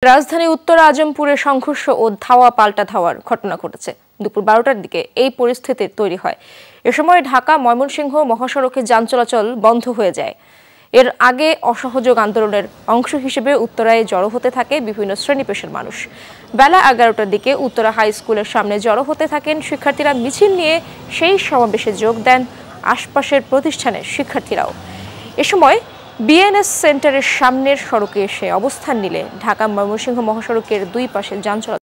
রাজধানী উত্তর আজমপুরে সংঘর্ষ ও ধাওয়া পাল্টা ধাওয়ার ঘটনা ঘটেছে। দুপুর 12টার দিকে এই পরিস্থিতি তৈরি হয়। এ সময় ঢাকা ময়মনসিংহ মহাসড়কে যান চলাচল বন্ধ হয়ে যায়। এর আগে অসহযোগ আন্দোলনের অংশ হিসেবে উত্তরায় জড়ো হতে থাকে বিভিন্ন শ্রেণী পেশার মানুষ। বেলা 11টার দিকে উত্তরা হাই স্কুলের সামনে জড়ো হতে থাকেন শিক্ষার্থীরা। মিছিল নিয়ে সেই সমাবেশে যোগ দেন আশপাশের প্রতিষ্ঠানের শিক্ষার্থীরাও। এ সময় বিএনএস সেন্টারের সামনের সড়কে এসে অবস্থান নিলে ঢাকা ময়মনসিংহ মহাসড়কের দুই পাশে যান চলাচল